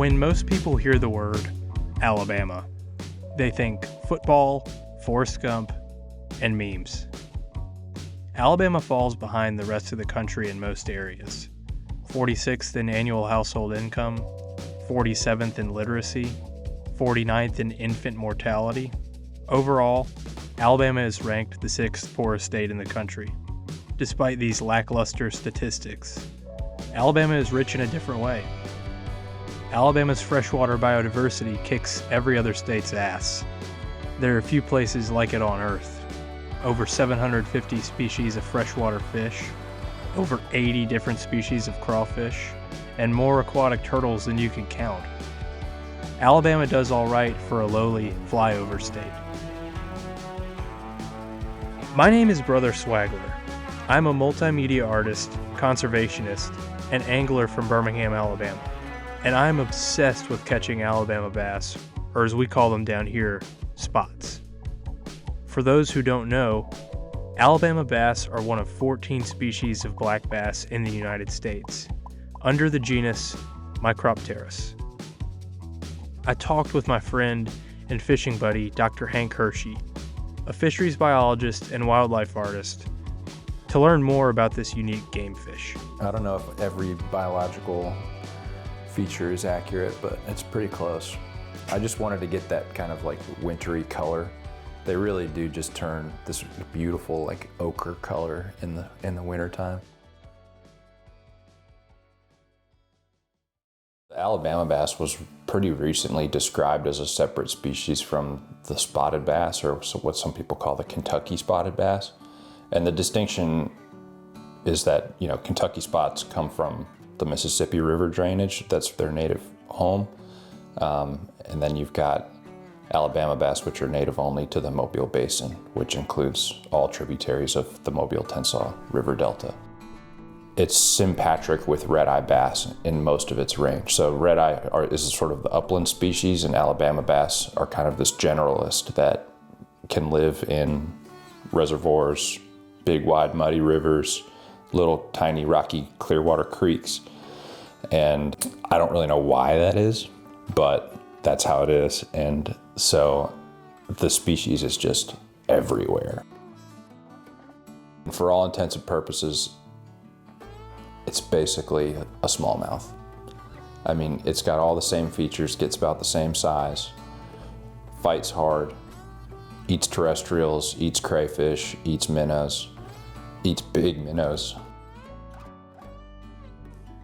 When most people hear the word Alabama, they think football, Forrest Gump, and memes. Alabama falls behind the rest of the country in most areas. 46th in annual household income, 47th in literacy, 49th in infant mortality. Overall, Alabama is ranked the 6th poorest state in the country. Despite these lackluster statistics, Alabama is rich in a different way. Alabama's freshwater biodiversity kicks every other state's ass. There are few places like it on Earth. Over 750 species of freshwater fish, over 80 different species of crawfish, and more aquatic turtles than you can count. Alabama does all right for a lowly flyover state. My name is Brother Swaggler. I'm a multimedia artist, conservationist, and angler from Birmingham, Alabama. And I'm obsessed with catching Alabama bass, or as we call them down here, spots. For those who don't know, Alabama bass are one of 14 species of black bass in the United States, under the genus Micropterus. I talked with my friend and fishing buddy, Dr. Hank Hershey, a fisheries biologist and wildlife artist, to learn more about this unique game fish. I don't know if every biological feature is accurate, but it's pretty close. I just wanted to get that kind of like wintry color. They really do just turn this beautiful like ochre color in the wintertime. The Alabama bass was pretty recently described as a separate species from the spotted bass, or what some people call the Kentucky spotted bass. And the distinction is that, Kentucky spots come from the Mississippi River drainage. That's their native home. And then you've got Alabama bass, which are native only to the Mobile Basin, which includes all tributaries of the Mobile-Tensaw River Delta. It's sympatric with red-eye bass in most of its range. So red-eye is sort of the upland species, and Alabama bass are kind of this generalist that can live in reservoirs, big, wide, muddy rivers, little, tiny, rocky, clear water creeks. And I don't really know why that is, but that's how it is. And so the species is just everywhere. And for all intents and purposes, it's basically a smallmouth. I mean, it's got all the same features, gets about the same size, fights hard, eats terrestrials, eats crayfish, eats minnows, eats big minnows.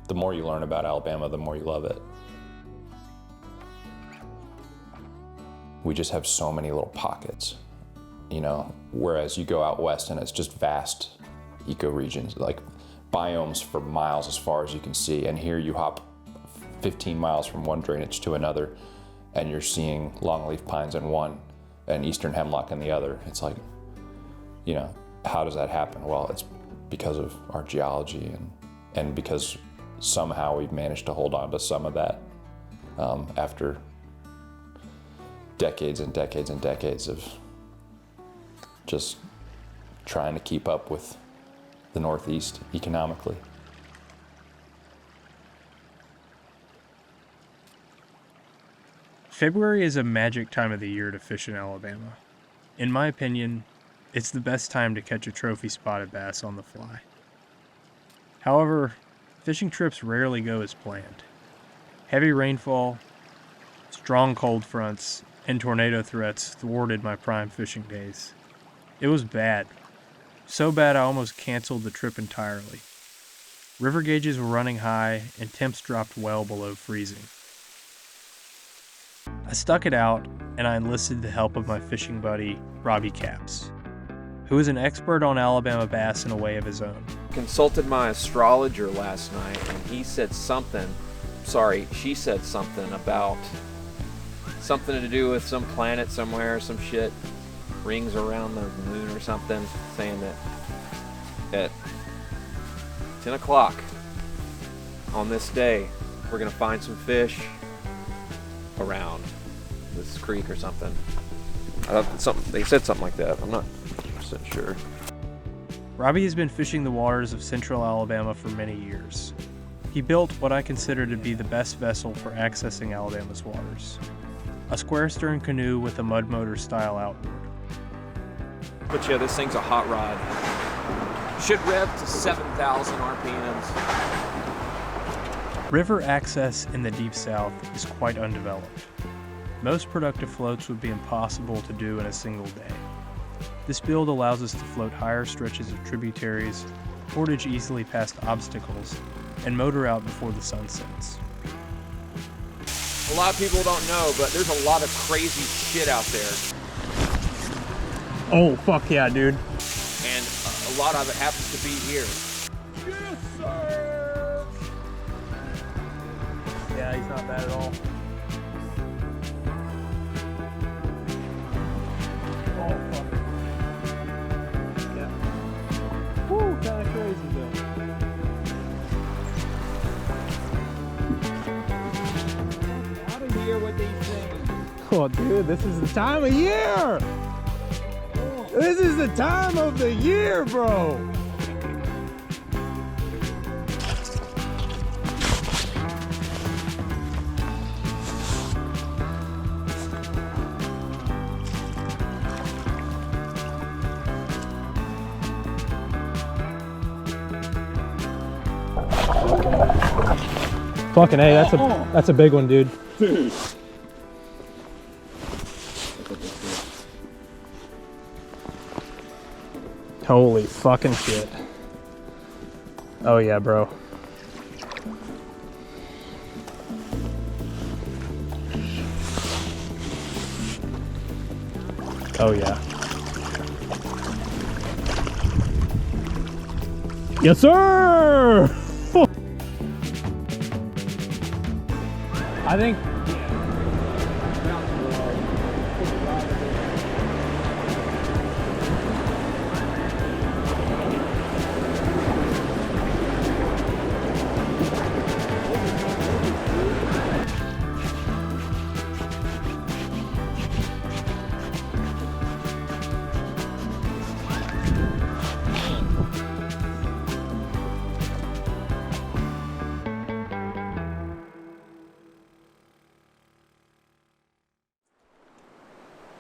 The more you learn about Alabama, the more you love it. We just have so many little pockets, whereas you go out west and it's just vast ecoregions, like biomes for miles as far as you can see. And here you hop 15 miles from one drainage to another, and you're seeing longleaf pines in one and eastern hemlock in the other. It's like, how does that happen? Well, it's because of our geology and because somehow we've managed to hold on to some of that after decades and decades and decades of just trying to keep up with the Northeast economically. February is a magic time of the year to fish in Alabama. In my opinion, it's the best time to catch a trophy spotted bass on the fly. However, fishing trips rarely go as planned. Heavy rainfall, strong cold fronts, and tornado threats thwarted my prime fishing days. It was bad. So bad I almost canceled the trip entirely. River gauges were running high and temps dropped well below freezing. I stuck it out and I enlisted the help of my fishing buddy, Robbie, who is an expert on Alabama bass in a way of his own. Consulted my astrologer last night and she said something about something to do with some planet somewhere, some shit, rings around the moon or something, saying that at 10 o'clock on this day, we're gonna find some fish around this creek or something. They said something like that. I'm not 100% sure. Robbie has been fishing the waters of central Alabama for many years. He built what I consider to be the best vessel for accessing Alabama's waters. A square stern canoe with a mud motor style outboard. But yeah, this thing's a hot rod. Should rev to 7,000 RPMs. River access in the Deep South is quite undeveloped. Most productive floats would be impossible to do in a single day. This build allows us to float higher stretches of tributaries, portage easily past obstacles, and motor out before the sun sets. A lot of people don't know, but there's a lot of crazy shit out there. Oh, fuck yeah, dude. And a lot of it happens to be here. Yes, sir! Yeah, he's not bad at all. Oh, fuck. Yeah. Woo, kinda crazy though. Out of here with these things. Oh, dude, this is the time of year! This is the time of the year, bro! Fucking A, that's a big one, dude. Dude. Holy fucking shit. Oh yeah, bro. Oh yeah. Yes, sir! I think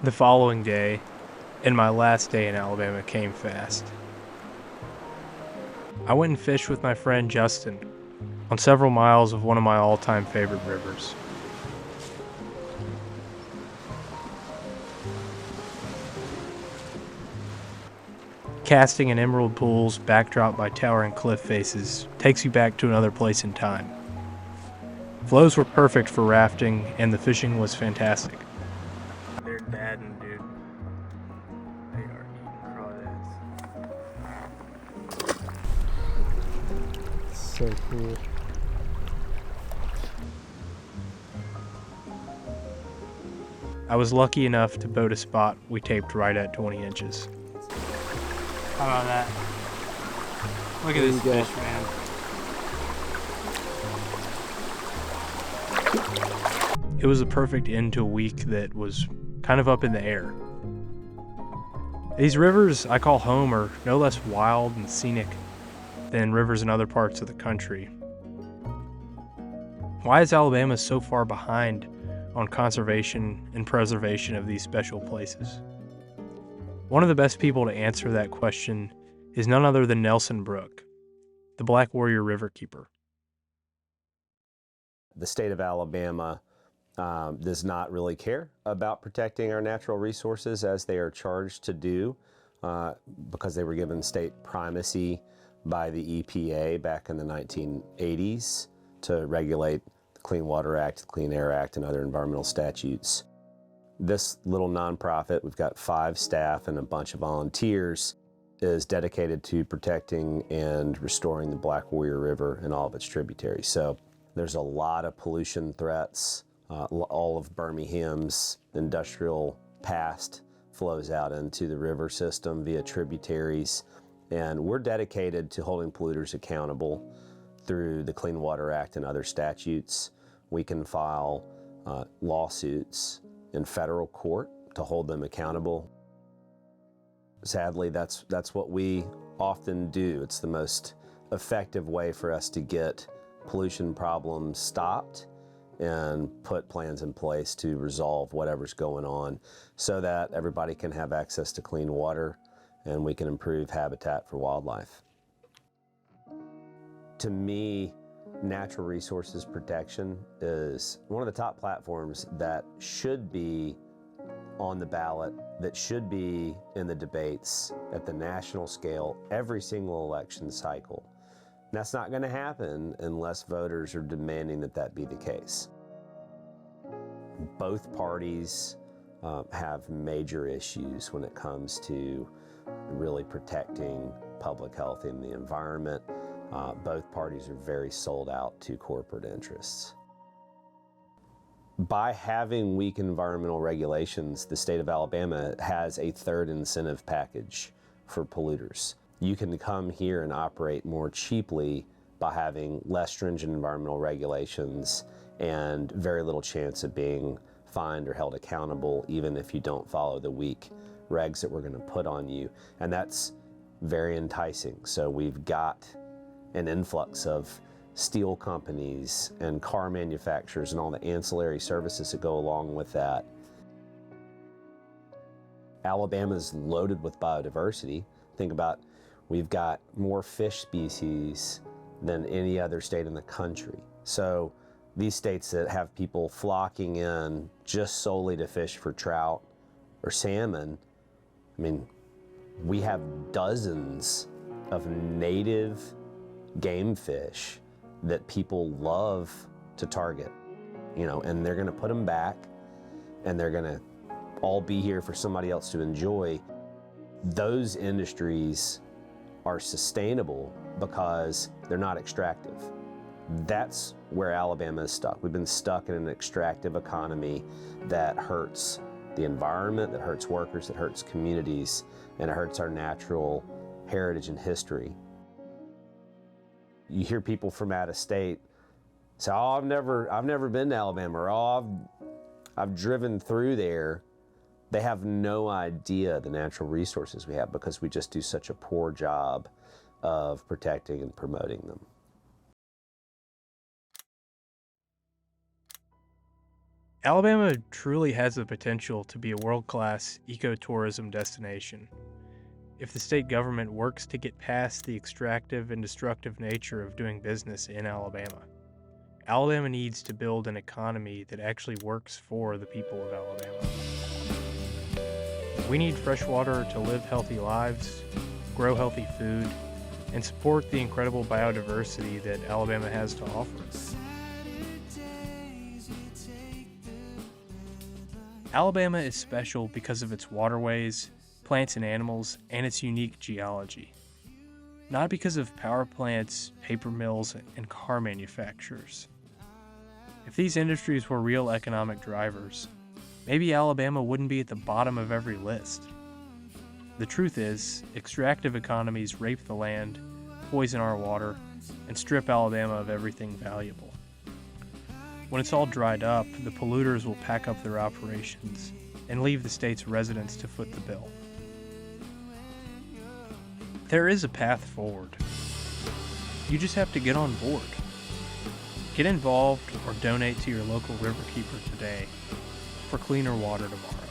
the following day, and my last day in Alabama, came fast. I went and fished with my friend Justin on several miles of one of my all-time favorite rivers. Casting in emerald pools backdropped by towering cliff faces takes you back to another place in time. Flows were perfect for rafting, and the fishing was fantastic. They're dadding, dude. They are eating crawdads. So cool. I was lucky enough to boat a spot we taped right at 20 inches. How about that? Look at this fish, man. It was a perfect end to a week that was kind of up in the air. These rivers I call home are no less wild and scenic than rivers in other parts of the country. Why is Alabama so far behind on conservation and preservation of these special places? One of the best people to answer that question is none other than Nelson Brook, the Black Warrior Riverkeeper. The state of Alabama does not really care about protecting our natural resources as they are charged to do because they were given state primacy by the EPA back in the 1980s to regulate the Clean Water Act, the Clean Air Act, and other environmental statutes. This little nonprofit, we've got 5 staff and a bunch of volunteers, is dedicated to protecting and restoring the Black Warrior River and all of its tributaries. So there's a lot of pollution threats. All of Birmingham's industrial past flows out into the river system via tributaries. And we're dedicated to holding polluters accountable through the Clean Water Act and other statutes. We can file lawsuits in federal court to hold them accountable. Sadly, that's what we often do. It's the most effective way for us to get pollution problems stopped and put plans in place to resolve whatever's going on so that everybody can have access to clean water and we can improve habitat for wildlife. To me, natural resources protection is one of the top platforms that should be on the ballot, that should be in the debates at the national scale every single election cycle. And that's not going to happen unless voters are demanding that that be the case. Both parties have major issues when it comes to really protecting public health and the environment. Both parties are very sold out to corporate interests. By having weak environmental regulations, the state of Alabama has a third incentive package for polluters. You can come here and operate more cheaply by having less stringent environmental regulations and very little chance of being fined or held accountable, even if you don't follow the weak regs that we're going to put on you. And that's very enticing. So we've got an influx of steel companies and car manufacturers and all the ancillary services that go along with that. Alabama's loaded with biodiversity. Think about, we've got more fish species than any other state in the country. So these states that have people flocking in just solely to fish for trout or salmon, I mean, we have dozens of native game fish that people love to target, you know, and they're gonna put them back and they're gonna all be here for somebody else to enjoy. Those industries are sustainable because they're not extractive. That's where Alabama is stuck. We've been stuck in an extractive economy that hurts the environment, that hurts workers, that hurts communities, and it hurts our natural heritage and history. You hear people from out of state say, "Oh, I've never been to Alabama," or "Oh, I've driven through there." They have no idea the natural resources we have because we just do such a poor job of protecting and promoting them. Alabama truly has the potential to be a world-class ecotourism destination if the state government works to get past the extractive and destructive nature of doing business in Alabama. Alabama needs to build an economy that actually works for the people of Alabama. We need fresh water to live healthy lives, grow healthy food, and support the incredible biodiversity that Alabama has to offer. Alabama is special because of its waterways, plants and animals, and its unique geology. Not because of power plants, paper mills, and car manufacturers. If these industries were real economic drivers, maybe Alabama wouldn't be at the bottom of every list. The truth is, extractive economies rape the land, poison our water, and strip Alabama of everything valuable. When it's all dried up, the polluters will pack up their operations and leave the state's residents to foot the bill. There is a path forward. You just have to get on board. Get involved or donate to your local Riverkeeper today for cleaner water tomorrow.